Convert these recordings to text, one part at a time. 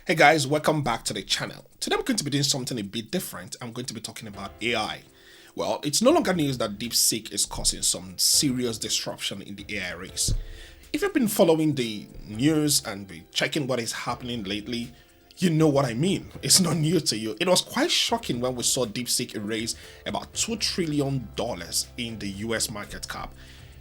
Hey guys, welcome back to the channel. Today I'm going to be doing something a bit different. I'm going to be talking about AI. Well, it's no longer news that DeepSeek is causing some serious disruption in the AI race. If you've been following the news and been checking what is happening lately, you know what I mean. It's not new to you. It was quite shocking when we saw DeepSeek erase about $2 trillion in the US market cap.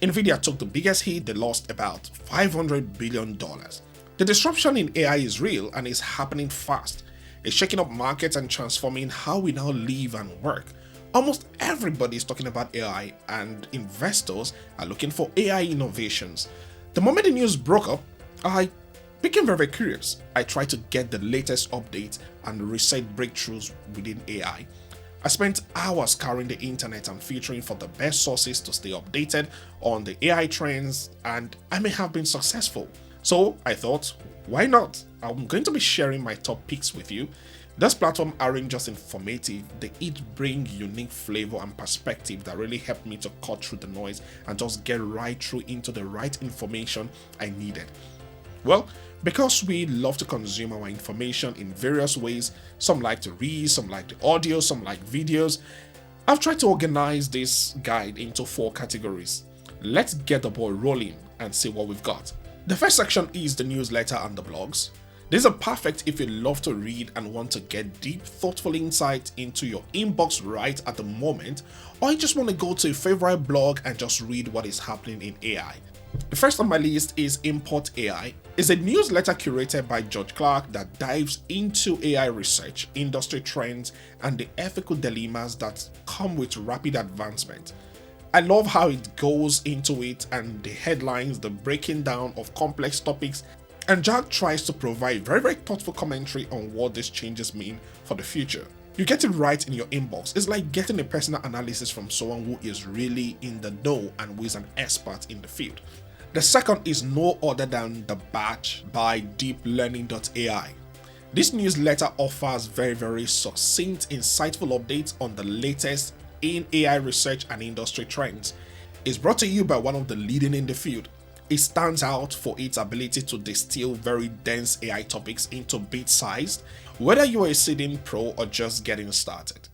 NVIDIA took the biggest hit, they lost about $500 billion. The disruption in AI is real and is happening fast. It's shaking up markets and transforming how we now live and work. Almost everybody is talking about AI and investors are looking for AI innovations. The moment the news broke up, I became very curious. I tried to get the latest updates and research breakthroughs within AI. I spent hours scouring the internet and filtering for the best sources to stay updated on the AI trends, and I may have been successful. So I thought, why not? I'm going to be sharing my top picks with you. This platform aren't just informative, they each bring unique flavor and perspective that really helped me to cut through the noise and just get right through into the right information I needed. Well, because we love to consume our information in various ways, some like to read, some like the audio, some like videos, I've tried to organize this guide into 4 categories. Let's get the ball rolling and see what we've got. The first section is the newsletter and the blogs. These are perfect if you love to read and want to get deep, thoughtful insight into your inbox right at the moment, or you just want to go to a favorite blog and just read what is happening in AI. The first on my list is Import AI. It's a newsletter curated by George Clark that dives into AI research, industry trends, and the ethical dilemmas that come with rapid advancement. I love how it goes into it and the headlines, the breaking down of complex topics, and Jack tries to provide very thoughtful commentary on what these changes mean for the future. You get it right in your inbox. It's like getting a personal analysis from someone who is really in the know and who is an expert in the field. The second is no other than The Batch by deeplearning.ai. This newsletter offers very succinct, insightful updates on the latest in AI research and industry trends. It's brought to you by one of the leading in the field. It stands out for its ability to distill very dense AI topics into bite-sized, whether you are a seasoned pro or just getting started.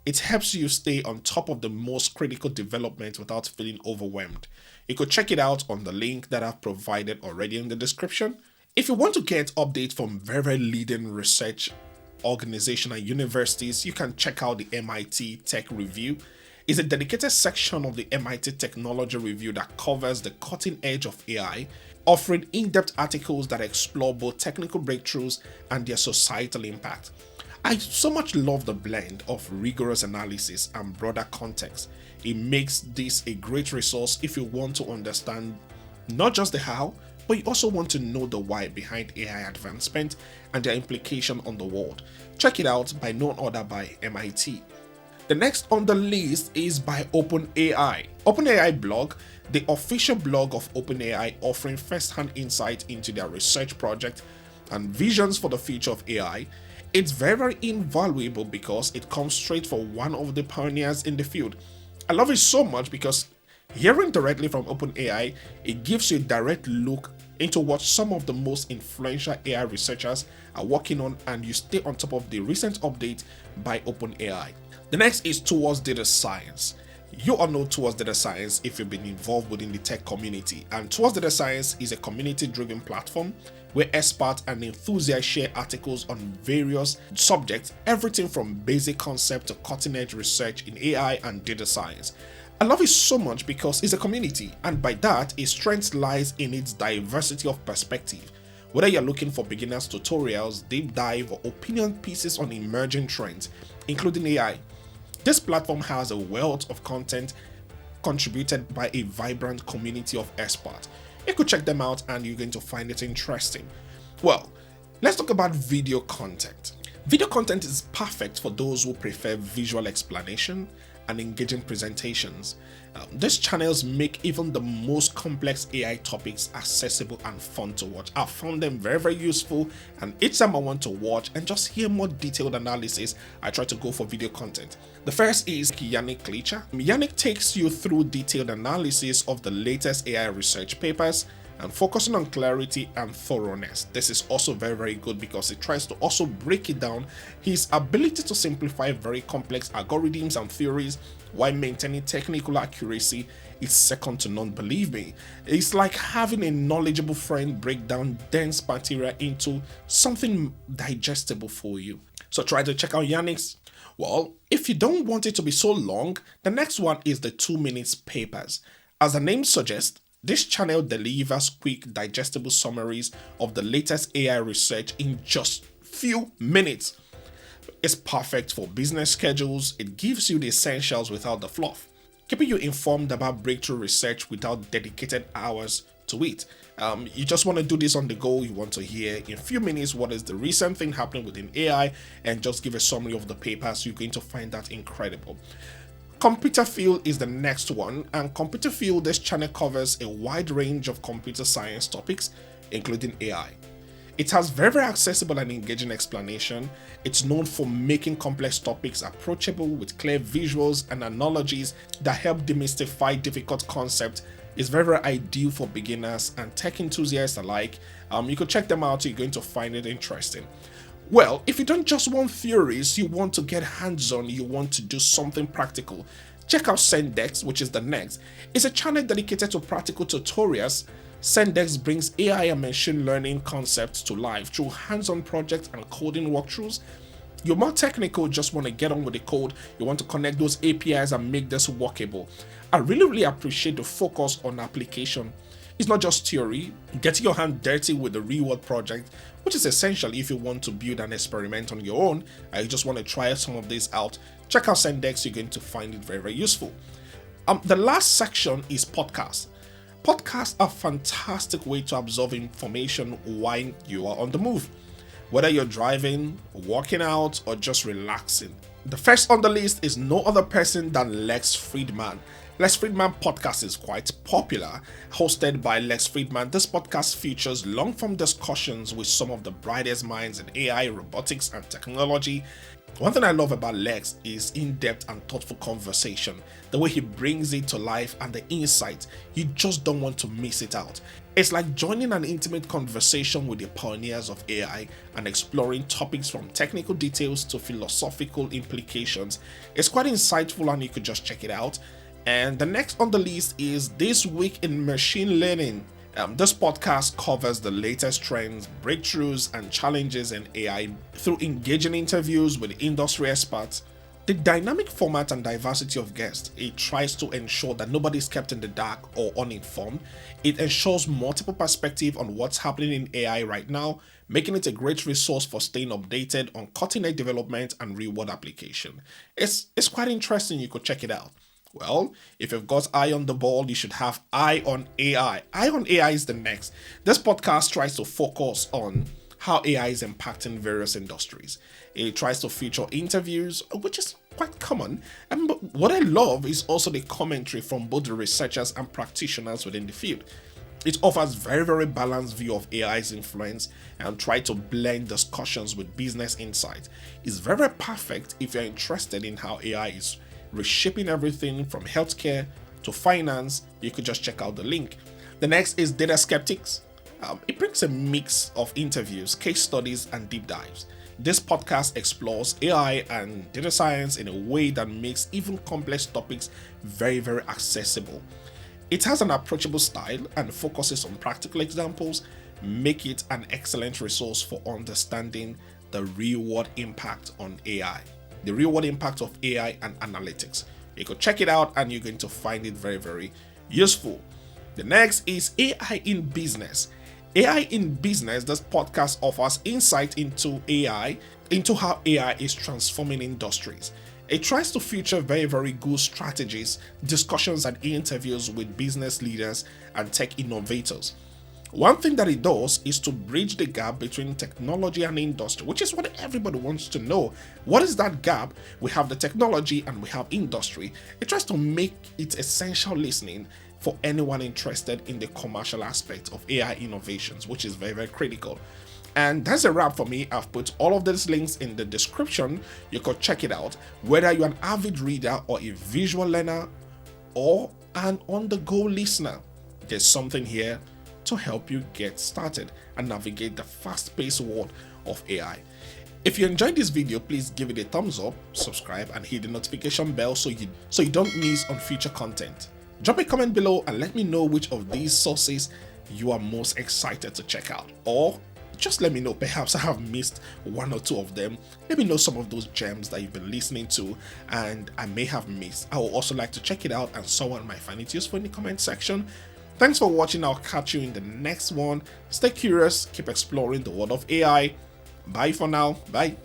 It helps you stay on top of the most critical developments without feeling overwhelmed. You could check it out on the link that I've provided already in the description. If you want to get updates from very leading research organizations and universities, you can check out the MIT Tech Review. It's a dedicated section of the MIT Technology Review that covers the cutting edge of AI, offering in-depth articles that explore both technical breakthroughs and their societal impact. I so much love the blend of rigorous analysis and broader context. It makes this a great resource if you want to understand not just the how, but you also want to know the why behind AI advancement and their implication on the world. Check it out by none other by MIT. The next on the list is by OpenAI. OpenAI blog, the official blog of OpenAI, offering first-hand insight into their research project and visions for the future of AI. It's very invaluable because it comes straight from one of the pioneers in the field. I love it so much because hearing directly from OpenAI, it gives you a direct look into what some of the most influential AI researchers are working on, and you stay on top of the recent update by OpenAI. The next is Towards Data Science. You all know Towards Data Science if you've been involved within the tech community, and Towards Data Science is a community-driven platform where experts and enthusiasts share articles on various subjects, everything from basic concept to cutting-edge research in AI and data science. I love it so much because it's a community, and by that, its strength lies in its diversity of perspective. Whether you're looking for beginners tutorials, deep dive, or opinion pieces on emerging trends, including AI, this platform has a wealth of content contributed by a vibrant community of experts. You could check them out and you're going to find it interesting. Well, let's talk about video content. Video content is perfect for those who prefer visual explanation and engaging presentations. These channels make even the most complex AI topics accessible and fun to watch. I've found them very useful, and each time I want to watch and just hear more detailed analysis, I try to go for video content. The first is Yannick Klitschko. Yannick takes you through detailed analysis of the latest AI research papers, and focusing on clarity and thoroughness. This is also very, very good because it tries to also break it down. His ability to simplify very complex algorithms and theories while maintaining technical accuracy is second to none, believe me. It's like having a knowledgeable friend break down dense material into something digestible for you. So try to check out Yannick's. Well, if you don't want it to be so long, the next one is the 2 minutes papers. As the name suggests, this channel delivers quick, digestible summaries of the latest AI research in just few minutes. It's perfect for business schedules. It gives you the essentials without the fluff, keeping you informed about breakthrough research without dedicated hours to it. You just want to do this on the go. You want to hear in a few minutes what is the recent thing happening within AI and just give a summary of the papers. You're going to find that incredible. Computer Field is the next one, and Computer Field, this channel covers a wide range of computer science topics, including AI. It has very accessible and engaging explanation. It's known for making complex topics approachable with clear visuals and analogies that help demystify difficult concepts. It's very ideal for beginners and tech enthusiasts alike. You could check them out. You're going to find it interesting. Well, if you don't just want theories, you want to get hands-on, you want to do something practical, check out Sendex, which is the next. It's a channel dedicated to practical tutorials. Sendex brings AI and machine learning concepts to life through hands-on projects and coding walkthroughs. You're more technical, just want to get on with the code, you want to connect those APIs and make this workable. I really appreciate the focus on application. It's not just theory, getting your hand dirty with the real-world project, which is essential if you want to build an experiment on your own and you just want to try some of these out. Check out Sendex, you're going to find it very useful. The last section is podcasts. Podcasts are a fantastic way to absorb information while you are on the move, whether you're driving, working out, or just relaxing. The first on the list is no other person than Lex Fridman. Lex Fridman podcast is quite popular. Hosted by Lex Fridman, this podcast features long-form discussions with some of the brightest minds in AI, robotics, and technology. One thing I love about Lex is in-depth and thoughtful conversation. The way he brings it to life and the insight, you just don't want to miss it out. It's like joining an intimate conversation with the pioneers of AI and exploring topics from technical details to philosophical implications. It's quite insightful and you could just check it out. And the next on the list is This Week in Machine Learning. This podcast covers the latest trends, breakthroughs, and challenges in AI through engaging interviews with industry experts. The dynamic format and diversity of guests, it tries to ensure that nobody is kept in the dark or uninformed. It ensures multiple perspectives on what's happening in AI right now, making it a great resource for staying updated on cutting-edge development and real-world application. It's quite interesting, you could check it out. Well, if you've got eye on the ball, you should have eye on AI. Eye on AI is the next. This podcast tries to focus on how AI is impacting various industries. It tries to feature interviews, which is quite common. And what I love is also the commentary from both the researchers and practitioners within the field. It offers very balanced view of AI's influence and try to blend discussions with business insight. It's very perfect if you're interested in how AI is reshaping everything from healthcare to finance. You could just check out the link. The next is Data Skeptics. It brings a mix of interviews, case studies, and deep dives. This podcast explores AI and data science in a way that makes even complex topics very accessible. It has an approachable style and focuses on practical examples, make it an excellent resource for understanding the real-world impact on AI. The real-world impact of AI and analytics. You could check it out and you're going to find it very useful. The next is AI in Business. AI in Business, this podcast offers insight into AI, into how AI is transforming industries. It tries to feature very good strategies, discussions and interviews with business leaders and tech innovators. One thing that it does is to bridge the gap between technology and industry, which is what everybody wants to know. What is that gap? We have the technology and we have industry. It tries to make it essential listening for anyone interested in the commercial aspect of AI innovations, which is very critical. And that's a wrap for me. I've put all of these links in the description. You could check it out. Whether you're an avid reader or a visual learner or an on-the-go listener, there's something here to help you get started and navigate the fast-paced world of AI. If you enjoyed this video, please give it a thumbs up, subscribe, and hit the notification bell so you don't miss on future content. Drop a comment below and let me know which of these sources you are most excited to check out, or just let me know, perhaps I have missed one or two of them. Let me know some of those gems that you've been listening to and I may have missed. I would also like to check it out and someone might find it useful in the comment section. Thanks for watching. I'll catch you in the next one. Stay curious, keep exploring the world of AI. Bye for now. Bye.